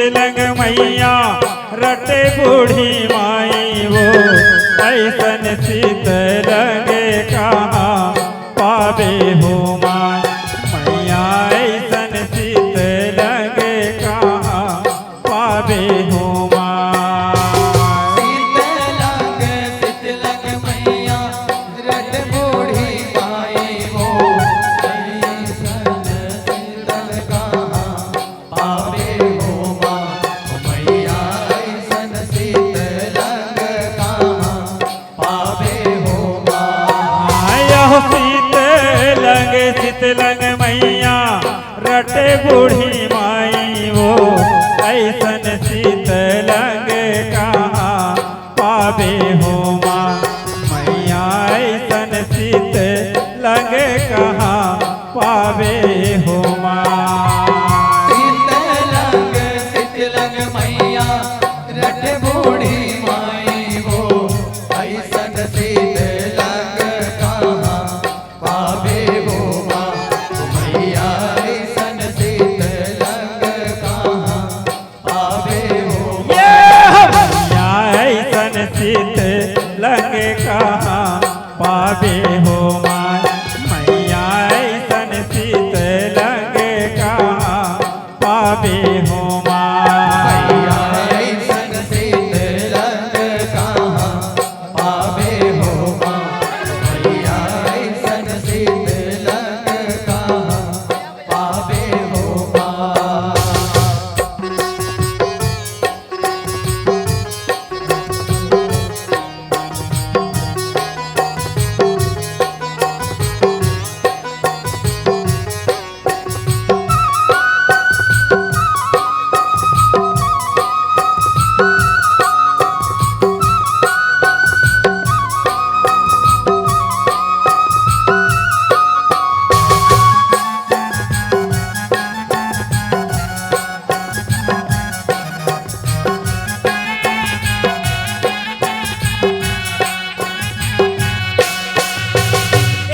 शीतलंग मैया रटे बूढ़ी माई वो ऐसन शीतलंग कहाँ पावे हो माँ मैया ऐसन शीतलंग कहाँ पावे हो माँ। शीतलंग मैया रट बूढ़ी माई वो ऐसन शीतल कहाँ पावे हो माँ मैया ऐसन शीतलंग कहाँ पावे हो माँ। यह शीतलंग शीतलंग मैया रटे बूढ़ी माई वो ऐसन शीतलंग कहाँ पावे हो माँ मैया ऐसन शीतलंग कहाँ पावे हो माँ। शीतलंग मैया रट बूढ़ी माई वो ऐसन शीतलंग कहाँ पावे हो माँ मैया ऐसन शीतलंग कहाँ पावे हो मैया ऐसन शीतलंग कहाँ पावे हो माँ मैया ऐसन शीतलंग कहाँ पावे हो माँ। मैया ऐसन शीतलंग कहाँ पावे हो माँ मैया ऐसन शीतलंग कहाँ पावे हो माँ।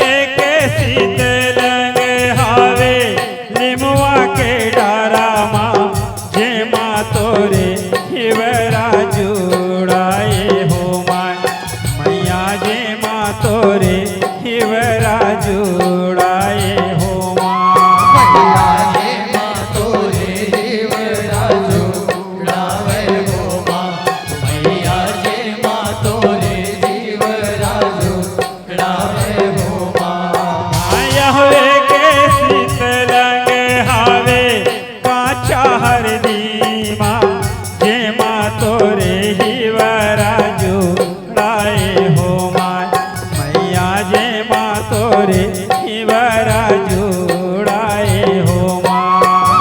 एक शीतलंग हावे लिमुआ के डारा माँ जे माँ तोरे हिवरा जुड़ाए हो माँ मैया जे माँ तोरे हिवरा जुड़ाए हो माँ। मैया जे माँ तोरे हिवरा जुड़ावे हो माँ मैया जे माँ तोरे हिवरा जुड़ावे हो माँ। यहवे के शीतलंग हावे काचा हरदी माँ जे माँ तोरे हिवरा जुड़ाए हो माँ मैया जे माँ तोरे हिवरा जुड़ाए हो माँ।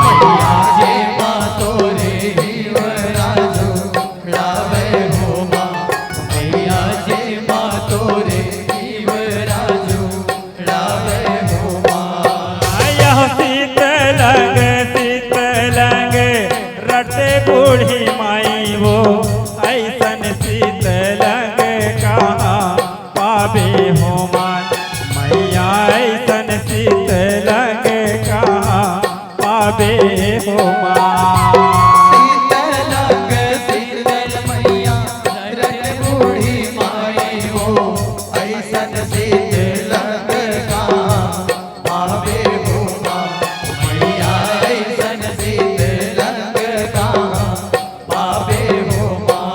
मैया जे माँ तोरे हिवरा जुड़ावे हो माँ मैया जे माँ तोरे हिवरा जुड़ावे हो माँ। यह शीतलंग शीतलंग रटे बूढ़ी माई वो ऐसन शीतलंग कहाँ पावे हो माँ मैया ऐसन शीतलंग कहाँ पावे हो माँ। शीतलंग शीतल मैया रट बूढ़ी माई हो ऐसन शीतलंग कहाँ पावे हो माँ मैया ऐसन शीतलंग कहाँ पावे हो माँ।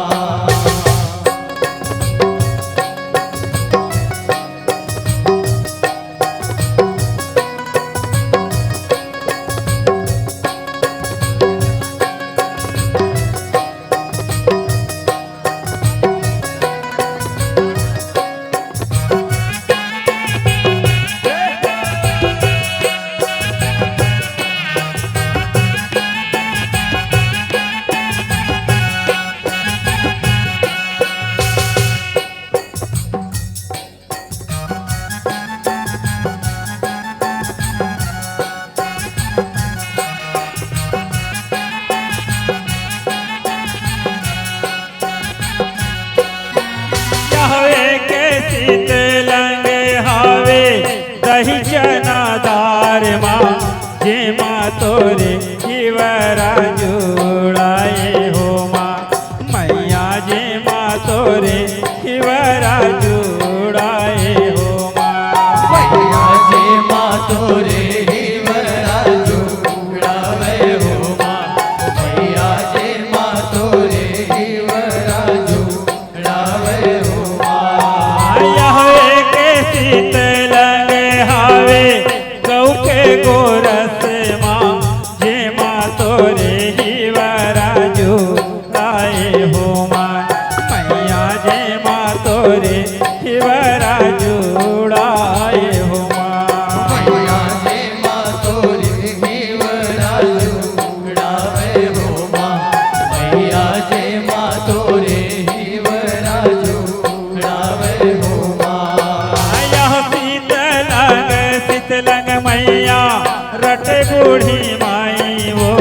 बूढ़ी माई वो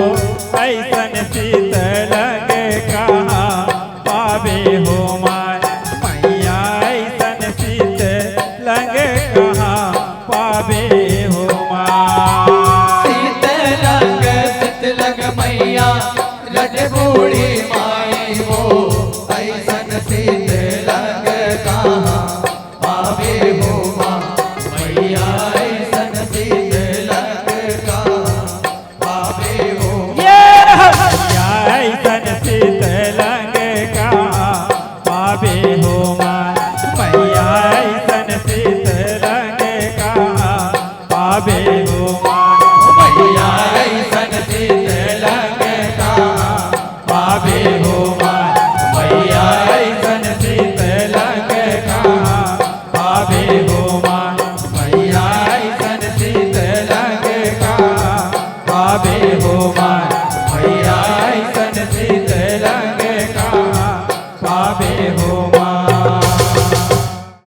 ऐसन शीतलंग कहाँ पावे हो माय मैया ऐसन शीतलंग कहाँ पावे हो माय शीतलंग शीतलंग मैया रट बूढ़ी